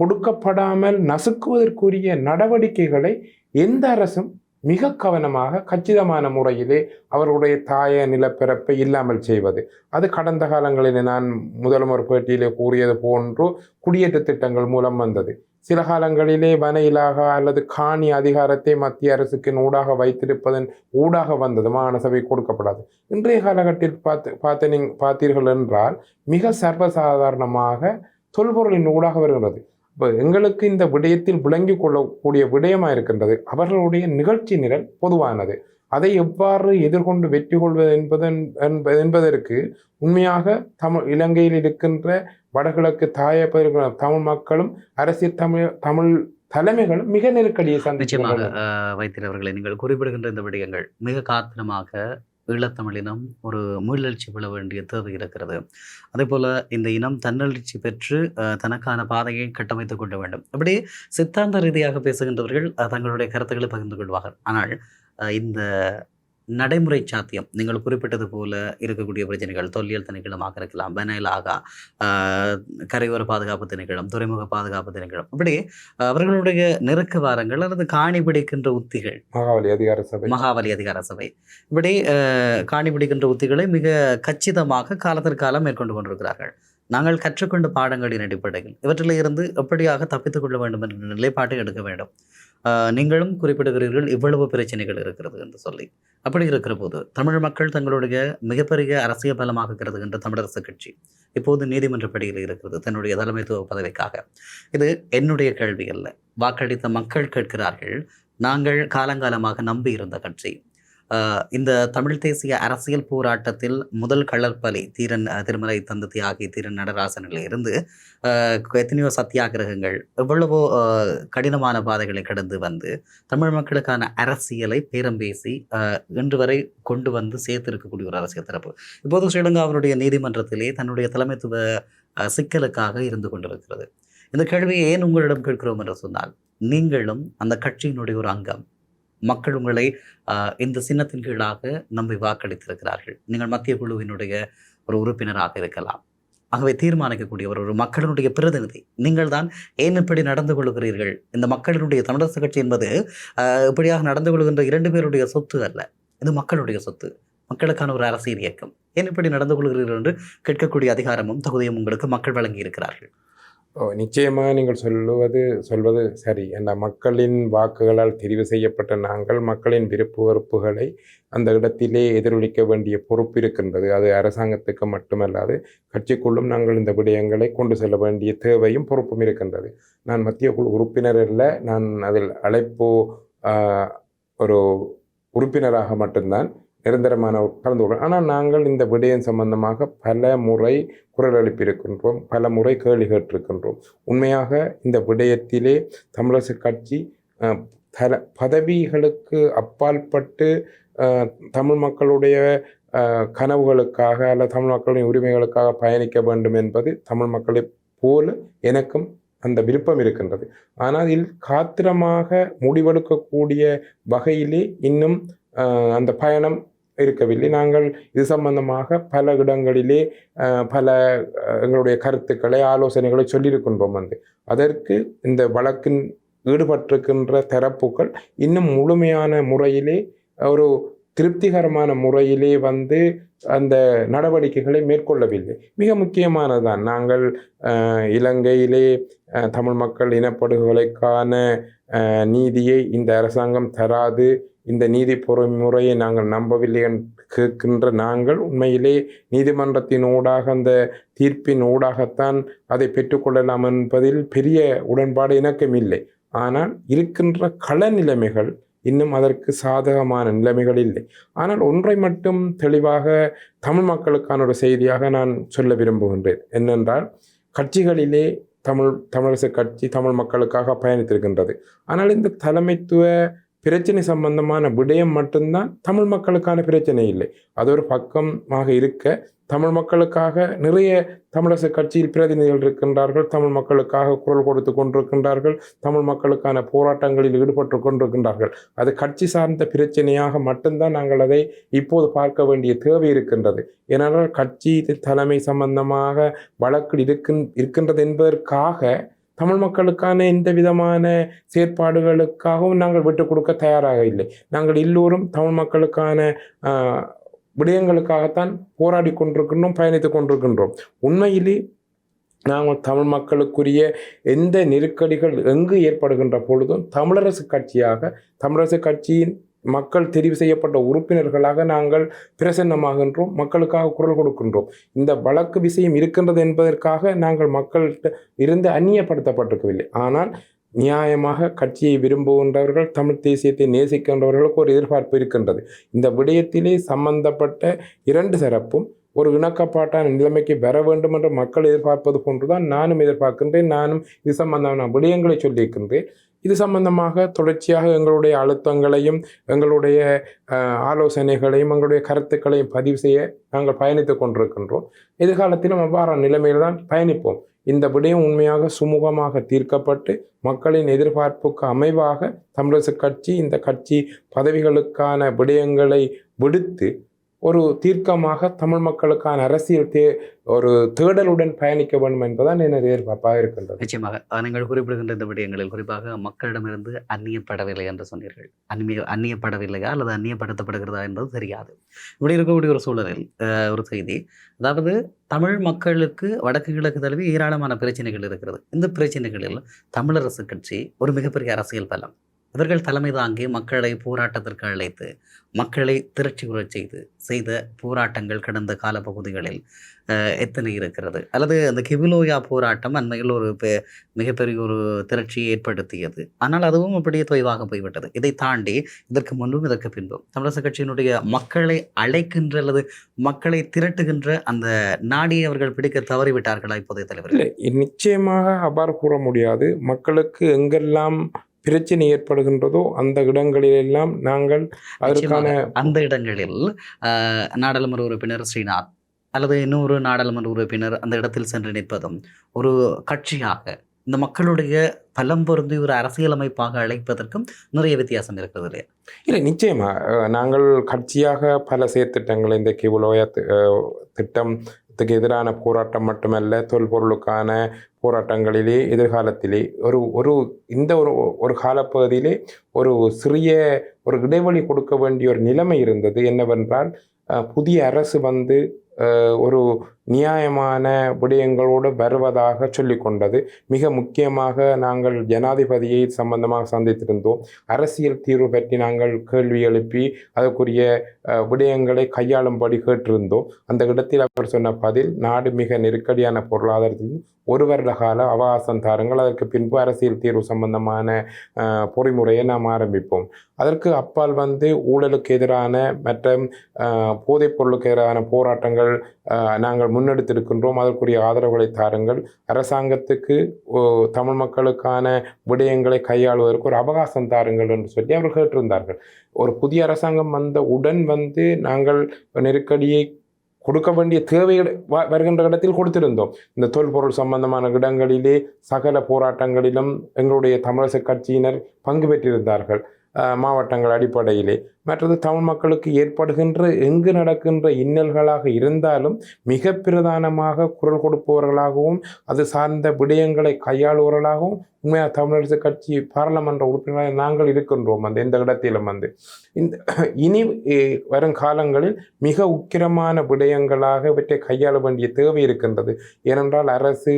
கொடுக்கப்படாமல் நசுக்குவதற்குரிய நடவடிக்கைகளை எந்த அரசும் மிக கவனமாக கச்சிதமான முறையிலே அவர்களுடைய தாய நிலப்பரப்பை இல்லாமல் செய்வது. அது கடந்த காலங்களில் நான் முதல்வர் பேட்டியிலே கூறியது போன்று குடியேற்ற திட்டங்கள் மூலம் வந்தது. சில காலங்களிலே வன இலாகா அல்லது காணி அதிகாரத்தை மத்திய அரசுக்கு ஊடாக வைத்திருப்பதன் ஊடாக வந்தது, மாகாண சபை கொடுக்கப்படாது. இன்றைய காலகட்டத்தில் பார்த்தீர்கள் என்றால் மிக சர்வசாதாரணமாக தொல்பொருளின் ஊடாக வருகிறது. இப்போ எங்களுக்கு இந்த விடயத்தில் விளங்கி கொள்ளக்கூடிய விடயமாக இருக்கின்றது. அவர்களுடைய நிகழ்ச்சி நிரல் பொதுவானது. அதை எவ்வாறு எதிர்கொண்டு வெற்றி கொள்வது என்பதற்கு உண்மையாக இலங்கையில் இருக்கின்ற வடகிழக்கு தமிழ் மக்களும் அரசியல் தமிழ் தலைமைகளும் மிக நெருக்கடியை நிச்சயமாக வைத்திருவர்களை நீங்கள் குறிப்பிடுகின்ற இந்த விடயங்கள் மிக காத்திரமாக ஈழத்தமிழினம் ஒரு மீளெழுச்சி பெற வேண்டிய தேவை இருக்கிறது. அதே போல இந்த இனம் தன்னெழுச்சி பெற்று தனக்கான பாதையை கட்டமைத்துக் கொள்ள வேண்டும். அப்படி சித்தாந்த ரீதியாக பேசுகின்றவர்கள் தங்களுடைய கருத்துக்களை பகிர்ந்து கொள்வார்கள். ஆனால் இந்த நடைமுறை சாத்தியம் நீங்கள் குறிப்பிட்டது போல இருக்கக்கூடிய பிரச்சனைகள் தொல்லியல் திணைக்களமாக இருக்கலாம், வனலாகா, கரையோர பாதுகாப்பு திணைக்களம், துறைமுக பாதுகாப்பு திணைக்களம், அப்படி அவர்களுடைய நெருக்க வாரங்கள் அல்லது காணி பிடிக்கின்ற உத்திகள், மகாவலி அதிகார சபை இப்படி காணி பிடிக்கின்ற உத்திகளை மிக கச்சிதமாக காலத்திற்காலம் மேற்கொண்டு கொண்டிருக்கிறார்கள். நாங்கள் கற்றுக்கொண்ட பாடங்களின் அடிப்படையில் இவற்றில் இருந்து எப்படியாக தப்பித்துக் கொள்ள வேண்டும் என்ற நிலைப்பாட்டை எடுக்க வேண்டும். நீங்களும் குறிப்பிடுகிறீர்கள் இவ்வளவு பிரச்சனைகள் இருக்கிறது என்று சொல்லி. அப்படி இருக்கிற போது தமிழ் மக்கள் தங்களுடைய மிகப்பெரிய அரசியல் பலமாக கருதுகின்ற தமிழரசு கட்சி இப்போது நீதிமன்ற படியில் இருக்கிறது தன்னுடைய தலைமைத்துவ பதவிக்காக. இது என்னுடைய கேள்வி அல்ல, வாக்களித்த மக்கள் கேட்கிறார்கள். நாங்கள் காலங்காலமாக நம்பி இருந்த கட்சி இந்த தமிழ் தேசிய அரசியல் போராட்டத்தில் முதல் கள்ளற்பலி தீரன் திருமலை தந்த தியாகி தீரன் நடராசனில் இருந்து எத்தனையோ சத்தியாகிரகங்கள் எவ்வளவோ கடினமான பாதைகளை கடந்து வந்து தமிழ் மக்களுக்கான அரசியலை பேரம் பேசி இன்று வரை கொண்டு வந்து சேர்த்திருக்கக்கூடிய ஒரு அரசியல் தரப்பு இப்போது ஸ்ரீலங்கா அவருடைய நீதிமன்றத்திலே தன்னுடைய தலைமைத்துவ சிக்கலுக்காக இருந்து கொண்டிருக்கிறது. இந்த கேள்வியை ஏன் உங்களிடம் கேட்கிறோம் என்று சொன்னால், நீங்களும் அந்த கட்சியினுடைய ஒரு அங்கம். மக்கள் உங்களை இந்த சின்னத்தின் கீழாக நம்பி வாக்களித்திருக்கிறார்கள். நீங்கள் மத்திய குழுவினுடைய ஒரு உறுப்பினராக இருக்கலாம். ஆகவே தீர்மானிக்கக்கூடிய ஒரு மக்களினுடைய பிரதிநிதி நீங்கள் தான். ஏன் இப்படி நடந்து கொள்கிறீர்கள்? இந்த மக்களினுடைய தமிழரசு கட்சி என்பது இப்படியாக நடந்து கொள்கின்ற 2 பேருடைய சொத்து அல்ல, இது மக்களுடைய சொத்து, மக்களுக்கான ஒரு அரசியல் இயக்கம். ஏன் இப்படி நடந்து கொள்கிறீர்கள் என்று கேட்கக்கூடிய அதிகாரமும் தகுதியும் உங்களுக்கு மக்கள் வழங்கி இருக்கிறார்கள். நிச்சயமாக நீங்கள் சொல்வது சரி. அந்த மக்களின் வாக்குகளால் தெரிவு செய்யப்பட்ட நாங்கள் மக்களின் விருப்பு வெறுப்புகளை அந்த இடத்திலே எதிரொலிக்க வேண்டிய பொறுப்பு இருக்கின்றது. அது அரசாங்கத்துக்கு மட்டுமல்லாது கட்சிக்குள்ளும் நாங்கள் இந்த விடயங்களை கொண்டு செல்ல வேண்டிய தேவையும் பொறுப்பும் இருக்கின்றது. நான் மத்திய குழு உறுப்பினர் அல்ல, நான் அதில் அழைப்பு ஒரு உறுப்பினராக மட்டும்தான் நிரந்தரமான கலந்து கொள்கிறோம். ஆனால் நாங்கள் இந்த விடயம் சம்பந்தமாக பல முறை குரல் எழுப்பியிருக்கின்றோம், பல முறை கேள்வி கேட்டிருக்கின்றோம். உண்மையாக இந்த விடயத்திலே தமிழரசு கட்சி பதவிகளுக்கு அப்பாற்பட்டு தமிழ் மக்களுடைய கனவுகளுக்காக அல்லது தமிழ் மக்களின் உரிமைகளுக்காக பயணிக்க வேண்டும் என்பது தமிழ் மக்களை போல எனக்கும் அந்த விருப்பம் இருக்கின்றது. ஆனால் இதில் காத்திரமாக முடிவெடுக்கக்கூடிய வகையிலே இன்னும் அந்த பயணம் இருக்கவில்லை. நாங்கள் இது சம்பந்தமாக பல இடங்களிலே பல எங்களுடைய கருத்துக்களை ஆலோசனைகளை சொல்லியிருக்கின்றோம். அதற்கு இந்த வழக்கின் ஈடுபட்டிருக்கின்ற தரப்புகள் இன்னும் முழுமையான முறையிலே ஒரு திருப்திகரமான முறையிலே அந்த நடவடிக்கைகளை மேற்கொள்ளவில்லை. மிக முக்கியமானதுதான், நாங்கள் இலங்கையிலே தமிழ் மக்கள் இனப்படுகொலைக்கான நீதியை இந்த அரசாங்கம் தராது, இந்த நீதி பொறிமுறையை நாங்கள் நம்பவில்லை கேட்கின்ற நாங்கள் உண்மையிலே நீதிமன்றத்தின் ஊடாக அந்த தீர்ப்பின் ஊடாகத்தான் அதை பெற்றுக்கொள்ளலாம் என்பதில் பெரிய உடன்பாடு எனக்கும் இல்லை. ஆனால் இருக்கின்ற கள நிலைமைகள் இன்னும் அதற்கு சாதகமான நிலைமைகள் இல்லை. ஆனால் ஒன்றை மட்டும் தெளிவாக தமிழ் மக்களுக்கான ஒரு செய்தியாக நான் சொல்ல விரும்புகின்றேன். என்னென்றால், கட்சிகளிலே தமிழரசு கட்சி தமிழ் மக்களுக்காக பயணித்திருக்கின்றது. ஆனால் இந்த தலைமைத்துவ பிரச்சனை சம்பந்தமான விடயம் மட்டும்தான் தமிழ் மக்களுக்கான பிரச்சனை இல்லை. அது ஒரு பக்கமாக இருக்க, தமிழ் மக்களுக்காக நிறைய தமிழரசு கட்சியில் பிரதிநிதிகள் இருக்கின்றார்கள், தமிழ் மக்களுக்காக குரல் கொடுத்து கொண்டிருக்கின்றார்கள், தமிழ் மக்களுக்கான போராட்டங்களில் ஈடுபட்டு கொண்டிருக்கின்றார்கள். அது கட்சி சார்ந்த பிரச்சனையாக மட்டும்தான் நாங்கள் அதை இப்போது பார்க்க வேண்டிய தேவை இருக்கின்றது. ஏனென்றால் கட்சி தலைமை சம்பந்தமாக வழக்கில் இருக்கின்றது என்பதற்காக தமிழ் மக்களுக்கான எந்த விதமான செயற்பாடுகளுக்காகவும் நாங்கள் விட்டுக் கொடுக்க தயாராக இல்லை. நாங்கள் எல்லோரும் தமிழ் மக்களுக்கான விடயங்களுக்காகத்தான் போராடி கொண்டிருக்கின்றோம், பயணித்துக் கொண்டிருக்கின்றோம். உண்மையிலே நாங்கள் தமிழ் மக்களுக்குரிய எந்த நெருக்கடிகள் எங்கு ஏற்படுகின்ற பொழுதும் தமிழரசு கட்சியாக, தமிழரசு கட்சியின் மக்கள் தெரிவு செய்யப்பட்ட உறுப்பினர்களாக நாங்கள் பிரசன்னமாகின்றோம், மக்களுக்காக குரல் கொடுக்கின்றோம். இந்த வழக்கு விஷயம் இருக்கின்றது என்பதற்காக நாங்கள் மக்கள்கிட்ட இருந்து அந்நியப்படுத்தப்பட்டிருக்கவில்லை. ஆனால் நியாயமாக கட்சியை விரும்புகின்றவர்கள், தமிழ் தேசியத்தை நேசிக்கின்றவர்களுக்கு ஒரு எதிர்பார்ப்பு இருக்கின்றது. இந்த விடயத்திலே சம்பந்தப்பட்ட இரண்டு தரப்பும் ஒரு இணக்கப்பாட்டான நிலைமைக்கு வர வேண்டும் என்று மக்கள் எதிர்பார்ப்பது போன்றுதான் நானும் எதிர்பார்க்கின்றேன். நானும் இது சம்பந்தமான விடயங்களை சொல்லியிருக்கின்றேன். இது சம்பந்தமாக தொடர்ச்சியாக எங்களுடைய அழுத்தங்களையும் எங்களுடைய ஆலோசனைகளையும் எங்களுடைய கருத்துக்களையும் பதிவு செய்ய நாங்கள் பயணித்துக் கொண்டிருக்கின்றோம். எதிர்காலத்திலும் அவ்வாறான நிலைமையில் தான் பயணிப்போம். இந்த விடயம் உண்மையாக சுமூகமாக தீர்க்கப்பட்டு மக்களின் எதிர்பார்ப்புக்கு அமைவாக தமிழரசு கட்சி இந்த கட்சி பதவிகளுக்கான விடயங்களை விடுத்து ஒரு தீர்க்கமாக தமிழ் மக்களுக்கான அரசியல் ஒரு தேடலுடன் பயணிக்க வேண்டும் என்பதுதான் எனது எதிர்பார்ப்பாக இருக்கின்றது. நிச்சயமாக நீங்கள் குறிப்பிடுகின்ற இந்த விடயங்களில் குறிப்பாக மக்களிடமிருந்து அந்நியப்படவில்லை என்று சொன்னீர்கள். அந்நியப்படவில்லையா அல்லது அந்நியப்படுத்தப்படுகிறதா என்பது தெரியாது. இப்படி இருக்கக்கூடிய ஒரு சூழலில் ஒரு செய்தி, அதாவது தமிழ் மக்களுக்கு வடக்கு கிழக்கு தழுவி ஏராளமான பிரச்சனைகள் இருக்கிறது. இந்த பிரச்சனைகளில் தமிழரசு கட்சி ஒரு மிகப்பெரிய அரசியல் பலம். இவர்கள் தலைமை தாங்கி மக்களை போராட்டத்திற்கு அழைத்து மக்களை திரட்சி உறச் செய்த போராட்டங்கள் கடந்த காலப்பகுதிகளில் எத்தனை இருக்கிறது? அல்லது அந்த கிவிலோயா போராட்டம் அண்மையில் ஒரு மிகப்பெரிய ஒரு திரட்சியை ஏற்படுத்தியது. ஆனால் அதுவும் அப்படியே தொய்வாக போய்விட்டது. இதை தாண்டி இதற்கு முன்பும் இதற்கு பின்பும் தமிழரசு கட்சியினுடைய மக்களை அழைக்கின்ற அல்லது மக்களை திரட்டுகின்ற அந்த நாடியை அவர்கள் பிடிக்க தவறிவிட்டார்களா இப்போதைய தலைவர்? இல்லை, நிச்சயமாக அவ்வாறு கூற முடியாது. மக்களுக்கு எங்கெல்லாம் பிரச்சனை ஏற்படுகின்றதோ அந்த இடங்களிலெல்லாம் நாங்கள் அதற்கான அந்த இடங்களில் நாடாளுமன்ற உறுப்பினர் ஸ்ரீநாத் அல்லது இன்னொரு நாடாளுமன்ற உறுப்பினர் அந்த இடத்தில் சென்று நிற்பதும் ஒரு கட்சியாக இந்த மக்களுடைய பலம் பொருந்தி ஒரு அரசியல் அமைப்பாக அழைப்பதற்கும் நிறைய வித்தியாசம் இருக்கிறது இல்லையா? இல்லை, நிச்சயமாக நாங்கள் கட்சியாக பல செயற்திட்டங்களை இந்த கிவுலோயா திட்டத்துக்கு எதிரான போராட்டம் மட்டுமல்ல, தொல்பொருளுக்கான போராட்டங்களிலே எதிர்காலத்திலே இந்த ஒரு காலப்பகுதியிலே ஒரு சிறிய ஒரு இடைவெளி கொடுக்க வேண்டிய ஒரு நிலைமை இருந்தது. என்னவென்றால் புதிய அரசு வந்து ஒரு நியாயமான விடயங்களோடு வருவதாக சொல்லிக்கொண்டது. மிக முக்கியமாக நாங்கள் ஜனாதிபதியை சம்பந்தமாக சந்தித்திருந்தோம். அரசியல் தீர்வு பற்றி நாங்கள் கேள்வி எழுப்பி அதற்குரிய விடயங்களை கையாளும்படி கேட்டிருந்தோம். அந்த இடத்தில் அவர் சொன்ன பதில், நாடு மிக நெருக்கடியான பொருளாதாரத்தில் ஒரு வருட கால அவகாசம் தாருங்கள், அதற்கு பின்பு அரசியல் தீர்வு சம்பந்தமான பொறிமுறையை நாம் ஆரம்பிப்போம். அதற்கு அப்பால் வந்து ஊழலுக்கு எதிரான மற்றும் போதைப் பொருளுக்கு எதிரான போராட்டங்கள் நாங்கள் முன்னெடுத்திருக்கின்றோம், அதற்குரிய ஆதரவுகளை தாருங்கள், அரசாங்கத்துக்கு தமிழ் மக்களுக்கான விடயங்களை கையாளுவதற்கு ஒரு அவகாசம் தாருங்கள் என்று சொல்லி அவர்கள் கேட்டிருந்தார்கள். ஒரு புதிய அரசாங்கம் வந்த உடன் வந்து நாங்கள் நெருக்கடியை கொடுக்க வேண்டிய தேவைகள் வருகின்ற இடத்தில் கொடுத்திருந்தோம். இந்த தொல்பொருள் சம்பந்தமான இடங்களிலே சகல போராட்டங்களிலும் எங்களுடைய தமிழரசு கட்சியினர் பங்கு பெற்றிருந்தார்கள் மாவட்டங்கள் அடிப்படையிலே. மற்றது தமிழ் மக்களுக்கு ஏற்படுகின்ற எங்கு நடக்கின்ற இன்னல்களாக இருந்தாலும் மிக பிரதானமாக குரல் கொடுப்பவர்களாகவும் அது சார்ந்த விடயங்களை கையாளுவர்களாகவும் உண்மையாக தமிழரசு கட்சி பாராளுமன்ற உறுப்பினராக நாங்கள் இருக்கின்றோம். அந்த எந்த இடத்திலும் வந்து இனி வரும் காலங்களில் மிக உக்கிரமான விடயங்களாக இவற்றை கையாள வேண்டிய தேவை இருக்கின்றது. ஏனென்றால் அரசு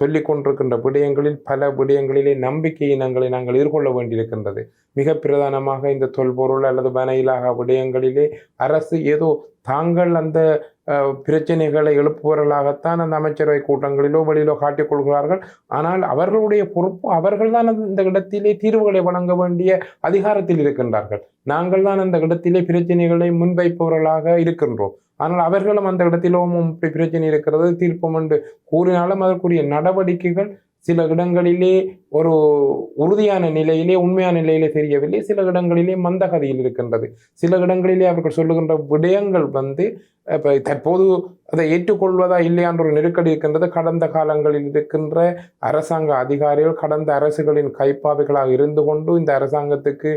சொல்லிக் கொண்டிருக்கின்ற விடயங்களில் பல விடயங்களிலே நம்பிக்கை இனங்களை நாங்கள் எதிர்கொள்ள வேண்டியிருக்கின்றது. மிக பிரதானமாக இந்த தொல்பொருள் அல்லது வனையிலாக விடயங்களிலே அரசு ஏதோ தாங்கள் அந்த பிரச்சனைகளை எழுப்புவர்களாகத்தான் அந்த அமைச்சரவை கூட்டங்களிலோ வெளியிலோ காட்டிக்கொள்கிறார்கள். ஆனால் அவர்களுடைய பொறுப்பு, அவர்கள் தான் இந்த இடத்திலே தீர்வுகளை வழங்க வேண்டிய அதிகாரத்தில் இருக்கின்றார்கள். நாங்கள் தான் அந்த இடத்திலே பிரச்சனைகளை முன்வைப்பவர்களாக இருக்கின்றோம். ஆனால் அவர்களும் அந்த இடத்திலும் பிரச்சனை இருக்கிறது தீர்ப்போம் என்று கூறினாலும் அதற்குரிய நடவடிக்கைகள் சில இடங்களிலே ஒரு உறுதியான நிலையிலே உண்மையான நிலையிலே தெரியவில்லை. சில இடங்களிலே மந்தகதியில் இருக்கின்றது. சில இடங்களிலே அவர்கள் சொல்லுகின்ற விடயங்கள் வந்து இப்போ தற்போது அதை ஏற்றுக்கொள்வதா இல்லையான்ற ஒரு நெருக்கடி இருக்கின்றது. கடந்த காலங்களில் இருக்கின்ற அரசாங்க அதிகாரிகள் கடந்த அரசுகளின் கைப்பாவைகளாக இருந்து கொண்டு இந்த அரசாங்கத்துக்கு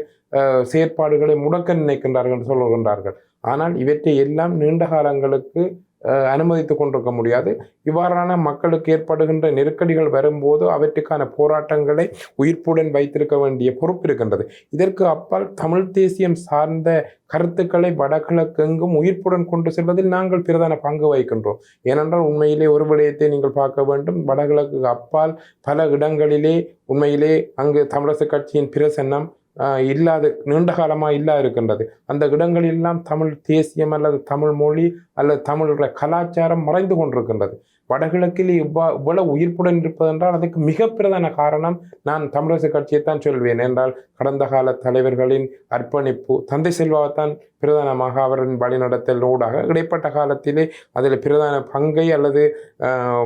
செயற்பாடுகளை முடக்க நினைக்கின்றார்கள் என்று சொல்லுகின்றார்கள். ஆனால் இவற்றை எல்லாம் நீண்ட காலங்களுக்கு அனுமதித்து கொண்டிருக்க முடியாது. இவ்வாறான மக்களுக்கு ஏற்படுகின்ற நெருக்கடிகள் வரும்போது அவற்றுக்கான போராட்டங்களை உயிர்ப்புடன் வைத்திருக்க வேண்டிய பொறுப்பு இருக்கின்றது. இதற்கு அப்பால் தமிழ் தேசியம் சார்ந்த கருத்துக்களை வடகிழக்கெங்கும் உயிர்ப்புடன் கொண்டு செல்வதில் நாங்கள் பிரதான பங்கு வகிக்கின்றோம். ஏனென்றால் உண்மையிலே ஒரு விடயத்தை நீங்கள் பார்க்க வேண்டும். வடகிழக்கு அப்பால் பல இடங்களிலே உண்மையிலே அங்கு தமிழரசு கட்சியின் பிரசன்னம் இல்லாது நீண்ட காலமாக இருக்கின்றது. அந்த இடங்களெல்லாம் தமிழ் தேசியம் அல்லது தமிழ் மொழி அல்லது தமிழ் கலாச்சாரம் மறைந்து கொண்டிருக்கின்றது. வடகிழக்கில் இவ்வளவு உயிர்ப்புடன் இருப்பதென்றால் அதுக்கு மிக பிரதான காரணம் நான் தமிழரசு கட்சியைத்தான் சொல்வேன். என்றால் கடந்த கால தலைவர்களின் அர்ப்பணிப்பு, தந்தை செல்வாத்தான் பிரதானமாக அவரின் வழிநடத்தல் ஊடாக இடைப்பட்ட காலத்திலே அதில் பிரதான பங்கை அல்லது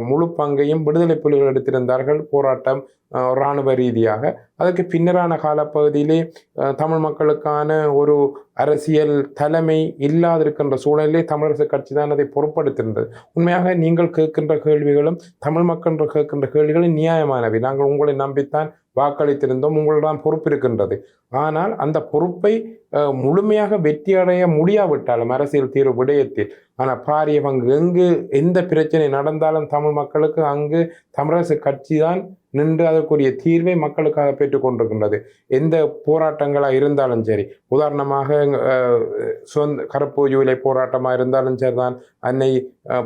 முழு பங்கையும் விடுதலை புலிகள் எடுத்திருந்தார்கள் போராட்டம் இராணுவ ரீதியாக. அதற்கு பின்னரான காலப்பகுதியிலே தமிழ் மக்களுக்கான ஒரு அரசியல் தலைமை இல்லாதிருக்கின்ற சூழலிலே தமிழரசு கட்சி தான் அதை பொறுப்படுத்திருந்தது. உண்மையாக நீங்கள் கேட்கின்ற கேள்விகளும் தமிழ் மக்கள் கேட்கின்ற கேள்விகளும் நியாயமானவை. நாங்கள் உங்களை நம்பித்தான் வாக்களித்திருந்தோம், உங்களிடம் பொறுப்பு இருக்கின்றது. ஆனால் அந்த பொறுப்பை முழுமையாக வெற்றியடைய முடியாவிட்டாலும் அரசியல் தீர்வு விடயத்தில் ஆனால் பாரிய பங்கு எங்கு எந்த பிரச்சனை நடந்தாலும் தமிழ் மக்களுக்கு அங்கு தமிழரசு கட்சி தான் நின்று அதற்குரிய தீர்வை மக்களுக்காக பெற்றுக் கொண்டிருக்கின்றது. எந்த போராட்டங்களாக இருந்தாலும் சரி, உதாரணமாக கருப்பு ஜூலை போராட்டமாக இருந்தாலும் சரிதான், அன்னை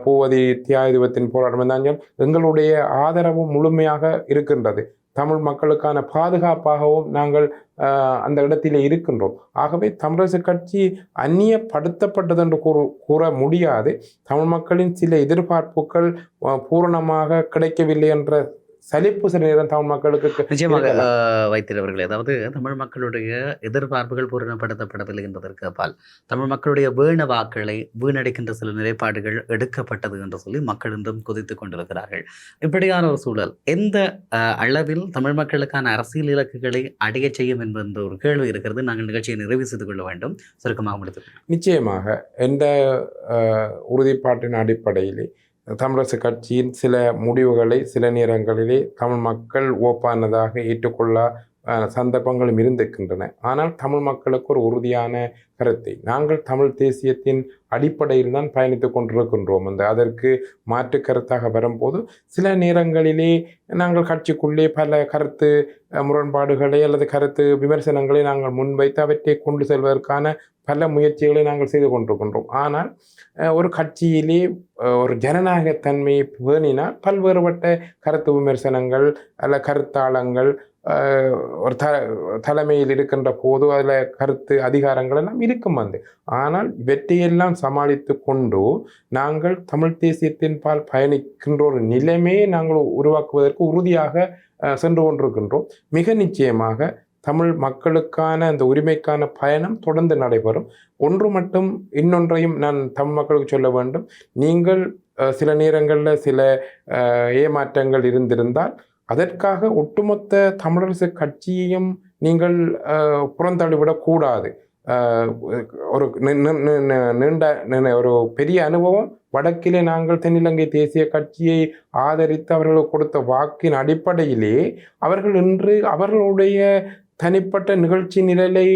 பூவதி தியாகதீபத்தின் போராட்டம் இருந்தாலும் எங்களுடைய ஆதரவு முழுமையாக இருக்கின்றது. தமிழ் மக்களுக்கான பாதுகாப்பாகவும் நாங்கள் அந்த இடத்திலே இருக்கின்றோம். ஆகவே தமிழரசு கட்சி அந்நியப்படுத்தப்பட்டது என்று கூற முடியாது. தமிழ் மக்களின் சில எதிர்பார்ப்புகள் பூரணமாக கிடைக்கவில்லை என்ற சலிப்பு சில நேரம் தமிழ் மக்களுக்கு நிச்சயமாக வைத்திருவர்கள். அதாவது தமிழ் மக்களுடைய எதிர்பார்ப்புகள் பூரணப்படுத்தப்படவில்லை என்பதற்கு அப்பால் தமிழ் மக்களுடைய வீண வாக்களை வீணடிக்கின்ற சில நிலைப்பாடுகள் எடுக்கப்பட்டது என்று சொல்லி மக்கள் இன்றும் கொதித்துக் கொண்டிருக்கிறார்கள். இப்படியான ஒரு சூழல் எந்த அளவில் தமிழ் மக்களுக்கான அரசியல் இலக்குகளை அடைய செய்யும் என்ற ஒரு கேள்வி இருக்கிறது. நாங்கள் நிகழ்ச்சியை நிறைவு செய்து கொள்ள வேண்டும். சுருக்கமாக முடித்து. நிச்சயமாக எந்த உறுதிப்பாட்டின் அடிப்படையிலே தமிழரசு கட்சியின் சில முடிவுகளை சில நேரங்களிலே தமிழ் மக்கள் ஓப்பானதாக ஏற்றுக்கொள்ள சந்தர்ப்பங்களும் இருந்திருக்கின்றன. ஆனால் தமிழ் மக்களுக்கு ஒரு உறுதியான கருத்தை நாங்கள் தமிழ் தேசியத்தின் அடிப்படையில் தான் பயணித்து கொண்டிருக்கின்றோம். அதற்கு மாற்று கருத்தாக வரும்போது சில நேரங்களிலே நாங்கள் கட்சிக்குள்ளே பல கருத்து முரண்பாடுகளை அல்லது கருத்து விமர்சனங்களை நாங்கள் முன்வைத்து அவற்றை கொண்டு செல்வதற்கான பல முயற்சிகளை நாங்கள் செய்து கொண்டிருக்கின்றோம். ஆனால் ஒரு கட்சியிலே ஒரு ஜனநாயகத்தன்மையை பேணினால் பல்வேறுபட்ட கருத்து விமர்சனங்கள் அல்ல கருத்தாளங்கள் ஒரு தலைமையில் இருக்கின்ற போது அதில் கருத்து அதிகாரங்கள் எல்லாம் இருக்கும். ஆனால் இவற்றையெல்லாம் சமாளித்து கொண்டு நாங்கள் தமிழ் தேசியத்தின் பால் பயணிக்கின்ற ஒரு நிலைமையை நாங்கள் உருவாக்குவதற்கு உறுதியாக சென்று கொண்டிருக்கின்றோம். மிக நிச்சயமாக தமிழ் மக்களுக்கான அந்த உரிமைக்கான பயணம் தொடர்ந்து நடைபெறும். ஒன்று மட்டும் இன்னொன்றையும் நான் தமிழ் மக்களுக்கு சொல்ல வேண்டும். நீங்கள் சில நேரங்களில் சில ஏமாற்றங்கள் இருந்திருந்தால் அதற்காக ஒட்டுமொத்த தமிழரசு கட்சியையும் நீங்கள் புறந்தள்ளிவிடக்கூடாது. ஒரு நீண்ட ஒரு பெரிய அனுபவம் வடக்கிலே நாங்கள் தென்னிலங்கை தேசிய கட்சியை ஆதரித்து அவர்களுக்கு கொடுத்த வாக்கின் அடிப்படையிலே அவர்கள் இன்று அவர்களுடைய தனிப்பட்ட நிகழ்ச்சி நிலையை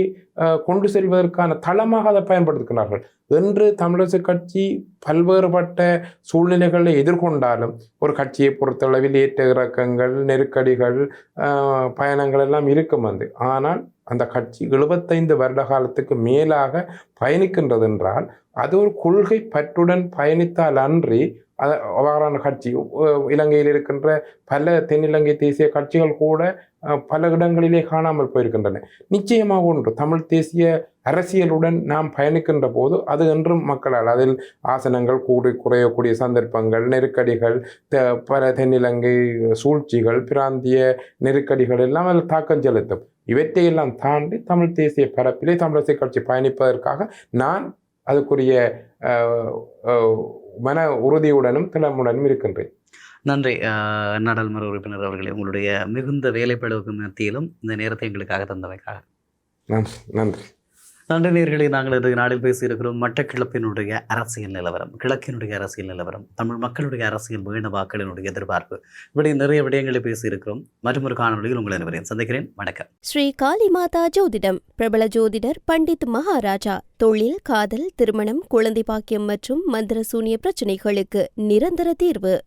கொண்டு செல்வதற்கான தளமாக அதை பயன்படுத்துகிறார்கள். என்று தமிழரசு கட்சி பல்வேறுபட்ட சூழ்நிலைகளை எதிர்கொண்டாலும் ஒரு கட்சியை பொறுத்தளவில் ஏற்ற இறக்கங்கள், நெருக்கடிகள், பயணங்கள் எல்லாம் இருக்கும். ஆனால் அந்த கட்சி 75 வருட காலத்துக்கு மேலாக பயணிக்கின்றது என்றால் அது ஒரு கொள்கை பற்றுடன் பயணித்தால் அன்றி அவ்வாறான கட்சி இலங்கையில் இருக்கின்ற பல தென்னிலங்கை தேசிய கட்சிகள் கூட பல இடங்களிலே காணாமல் போயிருக்கின்றன. நிச்சயமாக ஒன்று தமிழ் தேசிய அரசியலுடன் நாம் பயணிக்கின்ற போது அது என்றும் மக்களால் அதில் ஆசனங்கள் குறையக்கூடிய சந்தர்ப்பங்கள், நெருக்கடிகள், பல தென்னிலங்கை சூழ்ச்சிகள், பிராந்திய நெருக்கடிகள் எல்லாம் அதில் தாக்கம் செலுத்தும். இவற்றையெல்லாம் தாண்டி தமிழ் தேசிய பரப்பிலே தமிழரசு கட்சி பயணிப்பதற்காக நான் அதுக்குரிய மன உறுதியுடனும் திறமுடனும் இருக்கின்றேன். நன்றி நாடாளுமன்ற உறுப்பினர் அவர்களே, உங்களுடைய மிகுந்த வேலைப்பளுவுக்கு மத்தியிலும் இந்த நேரத்தை எங்களுக்காக தந்தமைக்காக நன்றி. நன்றி நேயர்களே, நாங்கள் இன்றைய நாளில் பேசியிருக்கிறோம் மட்டக்களப்பினுடைய அரசியல் நிலவரம், கிழக்கினுடைய அரசியல் நிலவரம், தமிழ் மக்களுடைய அரசியல் வீண வாக்களினுடைய எதிர்பார்ப்பு, இப்படி நிறைய விடயங்களை பேசியிருக்கிறோம். மற்றும் ஒரு காணொலியில் உங்கள் அனைவரையும் சந்திக்கிறேன். வணக்கம். ஸ்ரீ காளிமாதா ஜோதிடம் பிரபல ஜோதிடர் பண்டித் மகாராஜா. தொழில், காதல், திருமணம், குழந்தை பாக்கியம் மற்றும் மந்திர சூனிய பிரச்சனைகளுக்கு நிரந்தர தீர்வு.